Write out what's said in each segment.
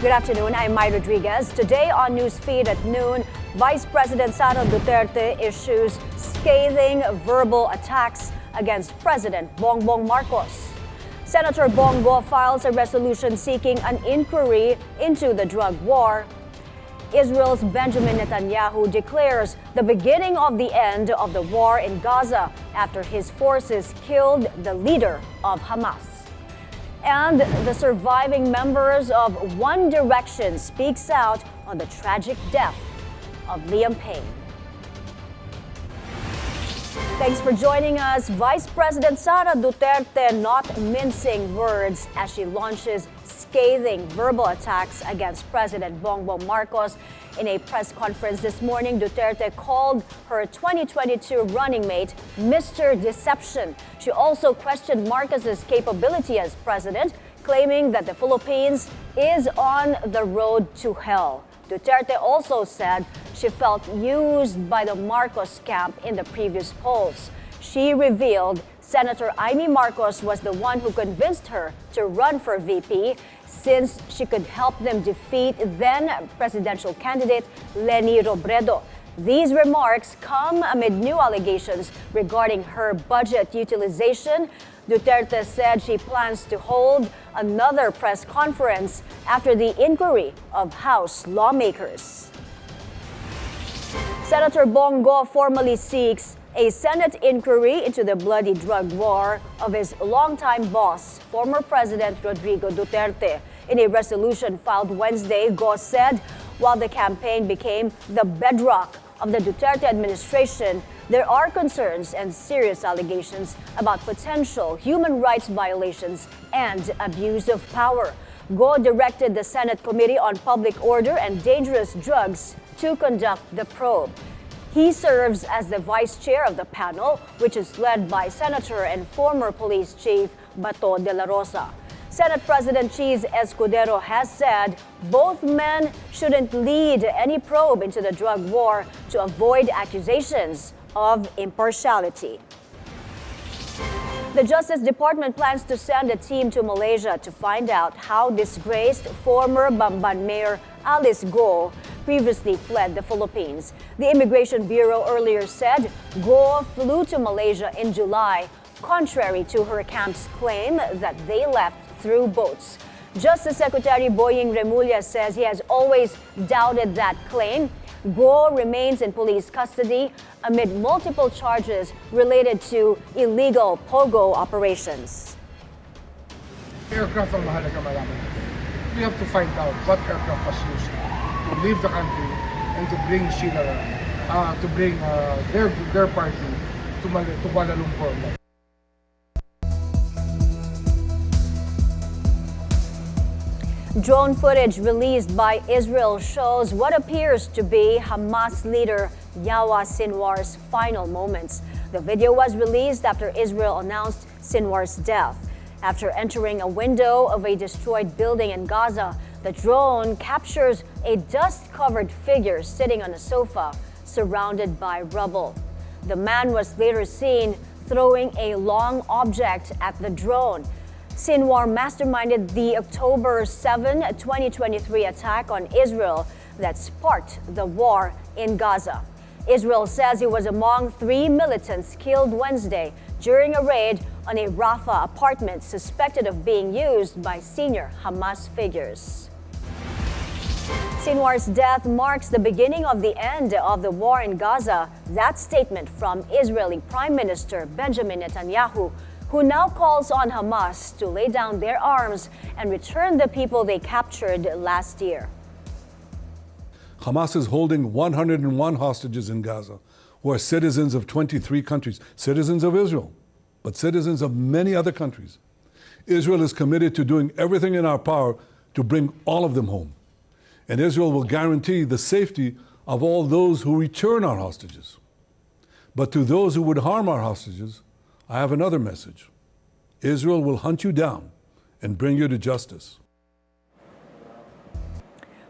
Good afternoon, I'm Mai Rodriguez. Today on Newsfeed at noon, Vice President Sara Duterte issues scathing verbal attacks against President Bongbong Marcos. Senator Bong Go files a resolution seeking an inquiry into the drug war. Israel's Benjamin Netanyahu declares the beginning of the end of the war in Gaza after his forces killed the leader of Hamas. And the surviving members of One Direction speaks out on the tragic death of Liam Payne. Thanks for joining us. Vice President Sara Duterte not mincing words as she launches scathing verbal attacks against President Bongbong Marcos. In a press conference this morning, Duterte called her 2022 running mate Mr. Deception. She also questioned Marcos's capability as president, claiming that the Philippines is on the road to hell. Duterte also said she felt used by the Marcos camp in the previous polls. She revealed Senator Amy Marcos was the one who convinced her to run for VP since she could help them defeat then presidential candidate Leni Robredo. These remarks come amid new allegations regarding her budget utilization. Duterte said she plans to hold another press conference after the inquiry of House lawmakers. Senator Bong Go formally seeks a Senate inquiry into the bloody drug war of his longtime boss, former President Rodrigo Duterte. In a resolution filed Wednesday, Go said while the campaign became the bedrock of the Duterte administration, there are concerns and serious allegations about potential human rights violations and abuse of power. Go directed the Senate Committee on Public Order and Dangerous Drugs to conduct the probe. He serves as the vice chair of the panel, which is led by Senator and former police chief Bato de la Rosa. Senate President Cheese Escudero has said both men shouldn't lead any probe into the drug war to avoid accusations of impartiality. The Justice Department plans to send a team to Malaysia to find out how disgraced former Bamban Mayor Alice Go previously fled the Philippines. The Immigration Bureau earlier said Go flew to Malaysia in July, contrary to her camp's claim that they left through boats. Justice Secretary Boying Remulla says he has always doubted that claim. Go remains in police custody amid multiple charges related to illegal pogo operations. Aircraft ang mahalaga malaman. We have to find out what aircraft was used to leave the country and to bring Sheila, their party to Kuala Lumpur. Drone footage released by Israel shows what appears to be Hamas leader Yahya Sinwar's final moments. The video was released after Israel announced Sinwar's death. After entering a window of a destroyed building in Gaza, the drone captures a dust-covered figure sitting on a sofa surrounded by rubble. The man was later seen throwing a long object at the drone. Sinwar masterminded the October 7, 2023 attack on Israel that sparked the war in Gaza. Israel says he was among 3 militants killed Wednesday during a raid on a Raffle apartment suspected of being used by senior Hamas figures. Sinwar's death marks the beginning of the end of the war in Gaza. That statement from Israeli Prime Minister Benjamin Netanyahu, who now calls on Hamas to lay down their arms and return the people they captured last year. Hamas is holding 101 hostages in Gaza, who are citizens of 23 countries, citizens of Israel, but citizens of many other countries. Israel is committed to doing everything in our power to bring all of them home. And Israel will guarantee the safety of all those who return our hostages. But to those who would harm our hostages, I have another message. Israel will hunt you down and bring you to justice.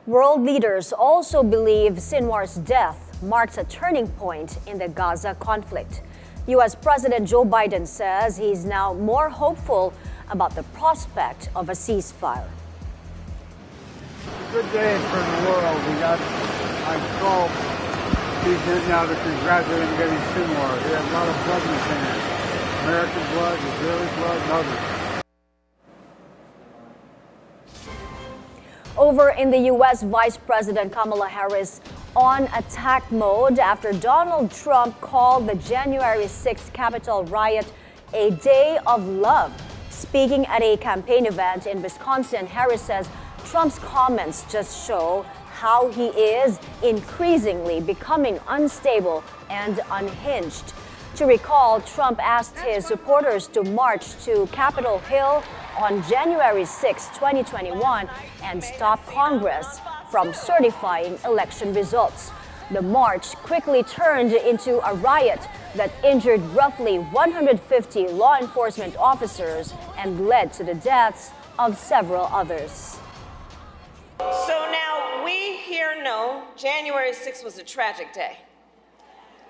World leaders also believe Sinwar's death marks a turning point in the Gaza conflict. U.S. President Joe Biden says he's now more hopeful about the prospect of a ceasefire. Good day for the world. We got, I call President now to congratulate him getting 2 more. He has a lot of blood in his hands. American blood, Israeli blood, and others. Over in the U.S., Vice President Kamala Harris on attack mode after Donald Trump called the January 6th Capitol riot a day of love. Speaking at a campaign event in Wisconsin, Harris says Trump's comments just show how he is increasingly becoming unstable and unhinged. To recall, Trump asked his supporters to march to Capitol Hill on January 6, 2021, and stop Congress from certifying election results. The march quickly turned into a riot that injured roughly 150 law enforcement officers and led to the deaths of several others. So now we here know January 6th was a tragic day.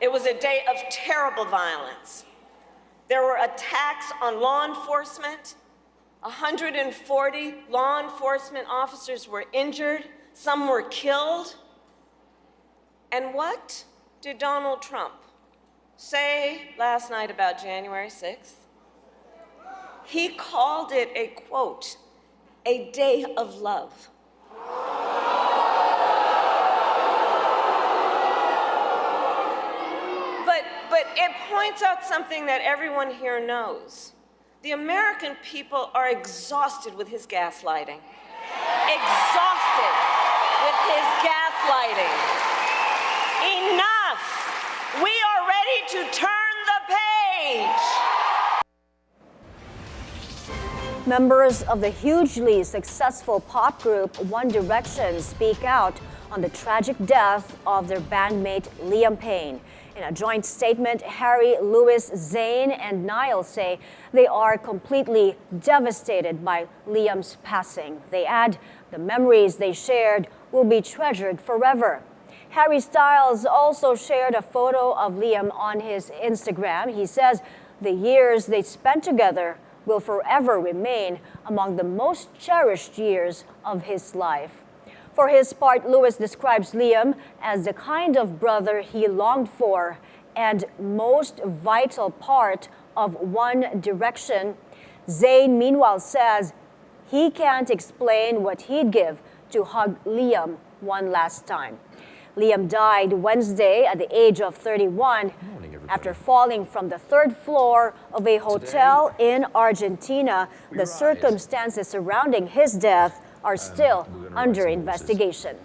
It was a day of terrible violence. There were attacks on law enforcement. 140 law enforcement officers were injured. Some were killed. And what did Donald Trump say last night about January 6th? He called it a, quote, a day of love. But it points out something that everyone here knows. The American people are exhausted with his gaslighting. Exhausted with his gaslighting. Enough! We are ready to turn the page! Members of the hugely successful pop group One Direction speak out on the tragic death of their bandmate Liam Payne. In a joint statement, Harry, Louis, Zayn, and Niall say they are completely devastated by Liam's passing. They add the memories they shared will be treasured forever. Harry Styles also shared a photo of Liam on his Instagram. He says the years they spent together will forever remain among the most cherished years of his life. For his part, Louis describes Liam as the kind of brother he longed for and most vital part of One Direction. Zayn, meanwhile, says he can't explain what he'd give to hug Liam one last time. Liam died Wednesday at the age of 31 after falling from the 3rd floor of a hotel in Argentina. The circumstances surrounding his death are still under investigation.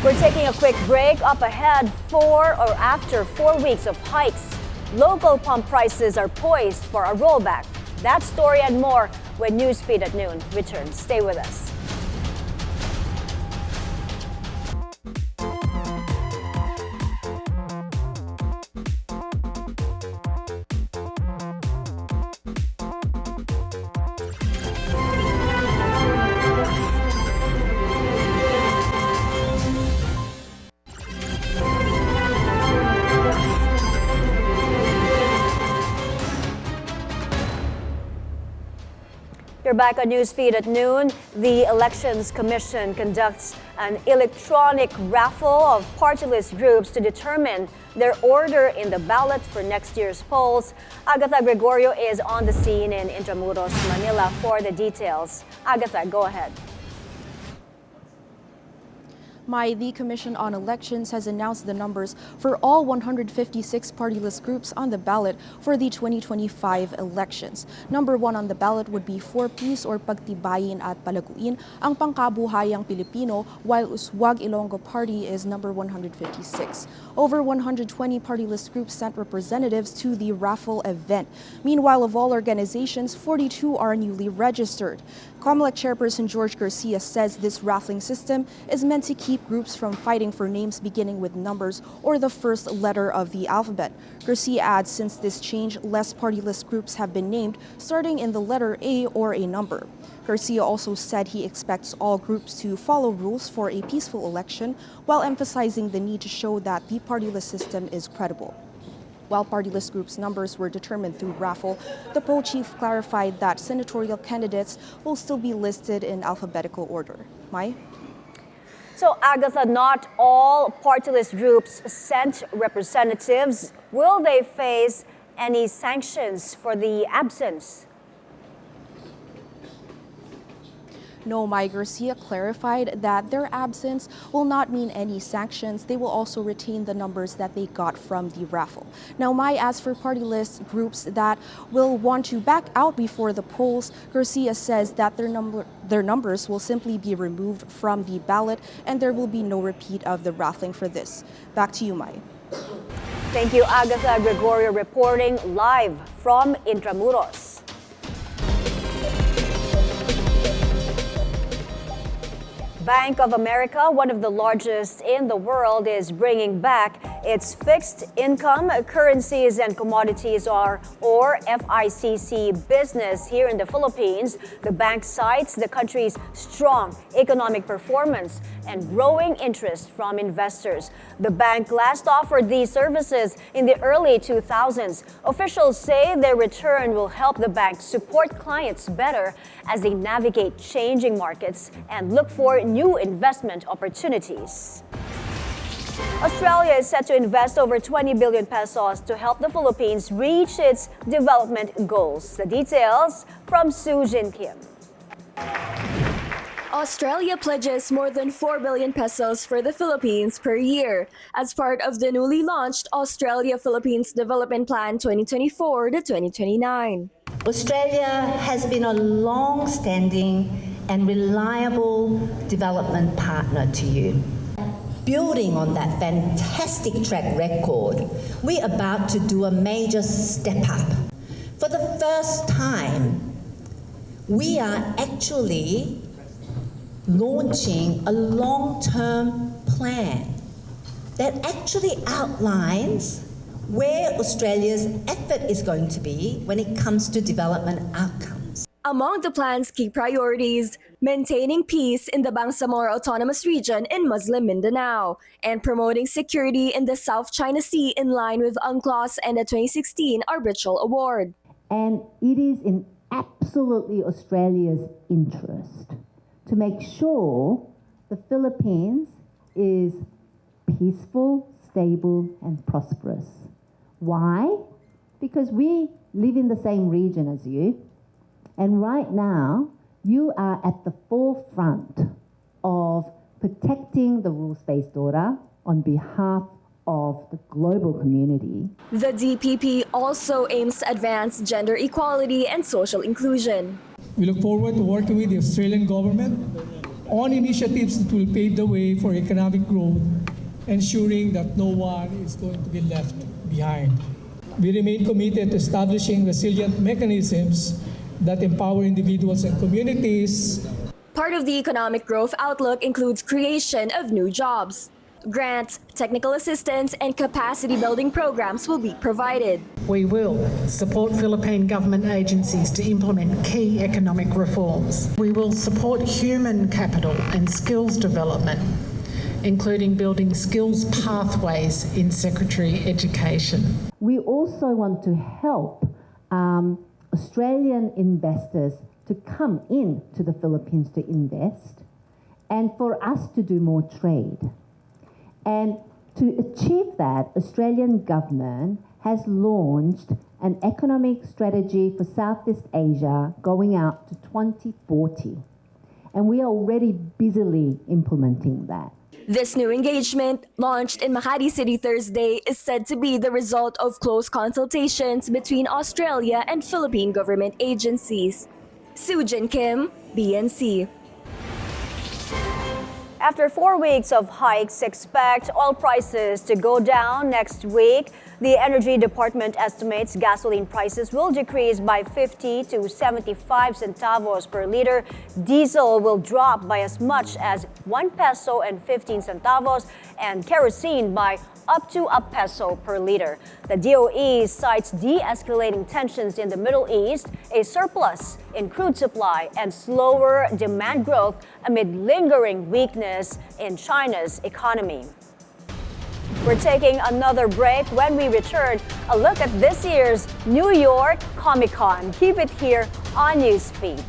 We're taking a quick break. Up ahead, after 4 weeks of hikes, local pump prices are poised for a rollback. That story and more when Newsfeed at Noon returns. Stay with us. You're back on Newsfeed at noon. The Elections Commission conducts an electronic raffle of party list groups to determine their order in the ballot for next year's polls. Agatha Gregorio is on the scene in Intramuros, Manila for the details. Agatha, go ahead. Mai, the Commission on Elections has announced the numbers for all 156 party list groups on the ballot for the 2025 elections. Number 1 on the ballot would be For Peace or Pagtibayin at Palaguin ang Pangkabuhayang Pilipino, while Uswag Ilonggo Party is number 156. Over 120 party list groups sent representatives to the raffle event. Meanwhile, of all organizations, 42 are newly registered. ComicCon chairperson George Garcia says this raffling system is meant to keep groups from fighting for names beginning with numbers or the first letter of the alphabet. Garcia adds since this change, less party list groups have been named starting in the letter A or a number. Garcia also said he expects all groups to follow rules for a peaceful election while emphasizing the need to show that the party list system is credible. While party list groups' numbers were determined through Raffle, the poll chief clarified that senatorial candidates will still be listed in alphabetical order. Mai? So, Agatha, not all party list groups sent representatives. Will they face any sanctions for the absence? No, Mai. Garcia clarified that their absence will not mean any sanctions. They will also retain the numbers that they got from the raffle. Now, Mai, as for party list groups that will want to back out before the polls, Garcia says that their numbers will simply be removed from the ballot and there will be no repeat of the raffling for this. Back to you, Mai. Thank you, Agatha Gregorio, reporting live from Intramuros. Bank of America, one of the largest in the world, is bringing back its fixed income currencies and commodities or FICC business here in the Philippines. The bank cites the country's strong economic performance and growing interest from investors. The bank last offered these services in the early 2000s. Officials say their return will help the bank support clients better as they navigate changing markets and look for new investment opportunities. Australia is set to invest over 20 billion pesos to help the Philippines reach its development goals. The details from Sujin Kim. Australia pledges more than 4 billion pesos for the Philippines per year as part of the newly launched Australia-Philippines Development Plan 2024 to 2029. Australia has been a long-standing and reliable development partner to you. Building on that fantastic track record, we're about to do a major step up. For the first time, we are actually launching a long-term plan that actually outlines where Australia's effort is going to be when it comes to development outcomes. Among the plan's key priorities, maintaining peace in the Bangsamoro Autonomous Region in Muslim Mindanao and promoting security in the South China Sea in line with UNCLOS and the 2016 Arbitral Award. And it is in absolutely Australia's interest to make sure the Philippines is peaceful, stable, and prosperous. Why? Because we live in the same region as you, and right now, you are at the forefront of protecting the rules-based order on behalf of the global community. The DPP also aims to advance gender equality and social inclusion. We look forward to working with the Australian government on initiatives that will pave the way for economic growth, ensuring that no one is going to be left behind. We remain committed to establishing resilient mechanisms that empower individuals and communities. Part of the economic growth outlook includes creation of new jobs. Grants, technical assistance, and capacity building programs will be provided. We will support Philippine government agencies to implement key economic reforms. We will support human capital and skills development, including building skills pathways in secondary education. We also want to help Australian investors to come into the Philippines to invest and for us to do more trade. And to achieve that, Australian government has launched an economic strategy for Southeast Asia going out to 2040. And we are already busily implementing that. This new engagement, launched in Makati City Thursday, is said to be the result of close consultations between Australia and Philippine government agencies. Sujin Kim, BNC. After 4 weeks of hikes, expect oil prices to go down next week. The Energy Department estimates gasoline prices will decrease by 50 to 75 centavos per liter. Diesel will drop by as much as 1 peso and 15 centavos, and kerosene by up to a peso per liter. The DOE cites de-escalating tensions in the Middle East, a surplus in crude supply, and slower demand growth amid lingering weakness in China's economy. We're taking another break. When we return, a look at this year's New York ComicCon. Keep it here on Newsfeed.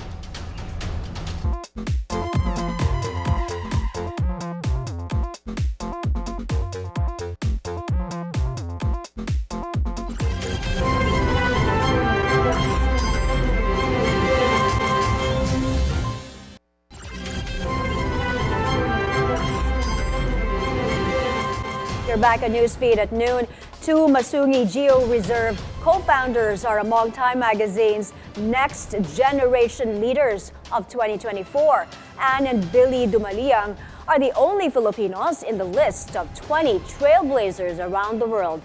You're back on Newsfeed at noon. Two Masungi Geo Reserve co-founders are among Time Magazine's next generation leaders of 2024. Anne and Billy Dumaliang are the only Filipinos in the list of 20 trailblazers around the world.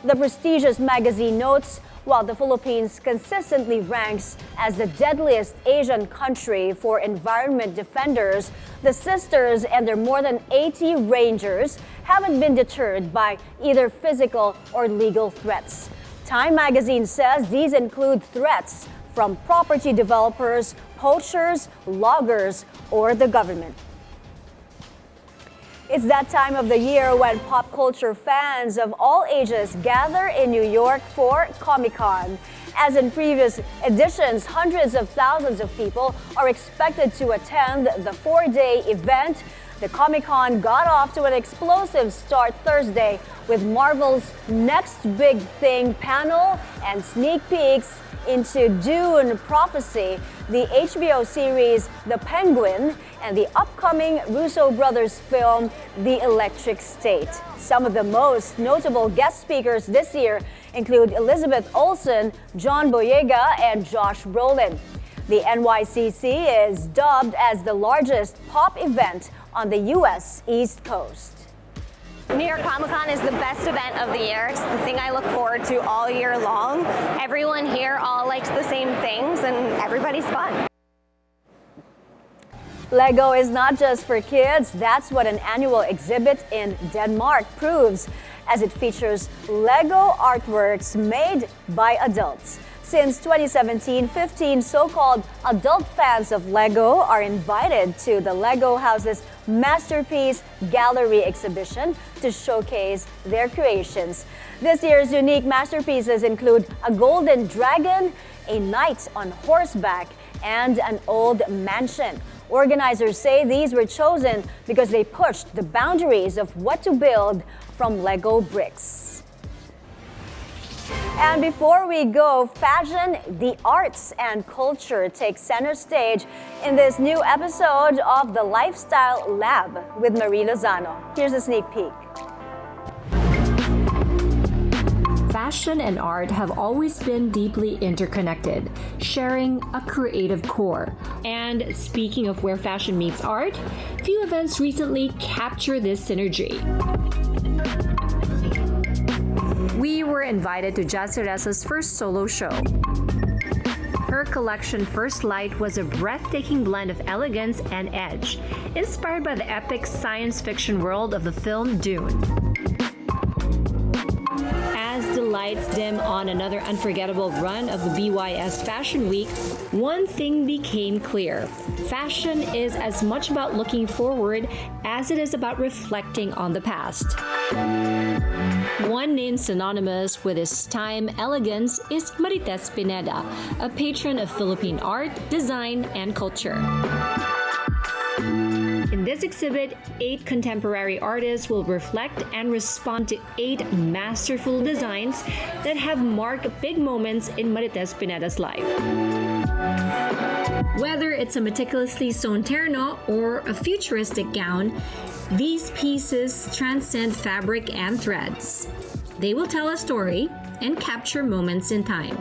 The prestigious magazine notes, while the Philippines consistently ranks as the deadliest Asian country for environment defenders, the sisters and their more than 80 rangers haven't been deterred by either physical or legal threats. Time magazine says these include threats from property developers, poachers, loggers, or the government. It's that time of the year when pop culture fans of all ages gather in New York for ComicCon. As in previous editions, hundreds of thousands of people are expected to attend the 4-day event. The ComicCon got off to an explosive start Thursday with Marvel's Next Big Thing panel and sneak peeks into Dune Prophecy, the HBO series The Penguin, and the upcoming Russo brothers film The Electric State. Some of the most notable guest speakers this year include Elizabeth Olsen, John Boyega, and Josh Brolin. The NYCC is dubbed as the largest pop event on the U.S. East Coast. New York Comic Con is the best event of the year. It's the thing I look forward to all year long. Everyone here all likes the same things and everybody's fun. Lego is not just for kids. That's what an annual exhibit in Denmark proves, as it features Lego artworks made by adults. Since 2017, 15 so-called adult fans of Lego are invited to the Lego House's Masterpiece Gallery exhibition to showcase their creations. This year's unique masterpieces include a golden dragon, a knight on horseback, and an old mansion. Organizers say these were chosen because they pushed the boundaries of what to build from Lego bricks. And before we go, fashion, the arts, and culture take center stage in this new episode of The Lifestyle Lab with Marie Lozano. Here's a sneak peek. Fashion and art have always been deeply interconnected, sharing a creative core. And speaking of where fashion meets art, few events recently capture this synergy. We were invited to Jazz Teresa's first solo show. Her collection First Light was a breathtaking blend of elegance and edge, inspired by the epic science fiction world of the film Dune. As the lights dim on another unforgettable run of the BYS Fashion Week, one thing became clear. Fashion is as much about looking forward as it is about reflecting on the past. One name synonymous with his time elegance is Marites Pineda, a patron of Philippine art, design, and culture. In this exhibit, 8 contemporary artists will reflect and respond to 8 masterful designs that have marked big moments in Marites Pineda's life. Whether it's a meticulously sewn terno or a futuristic gown, these pieces transcend fabric and threads. They will tell a story and capture moments in time.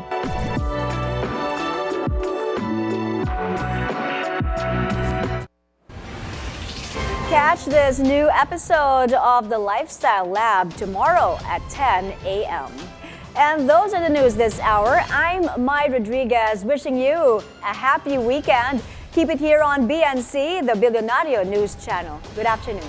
Catch this new episode of The Lifestyle Lab tomorrow at 10 a.m. And those are the news this hour. I'm Mai Rodriguez, wishing you a happy weekend. Keep it here on BNC, the Billionario News Channel. Good afternoon.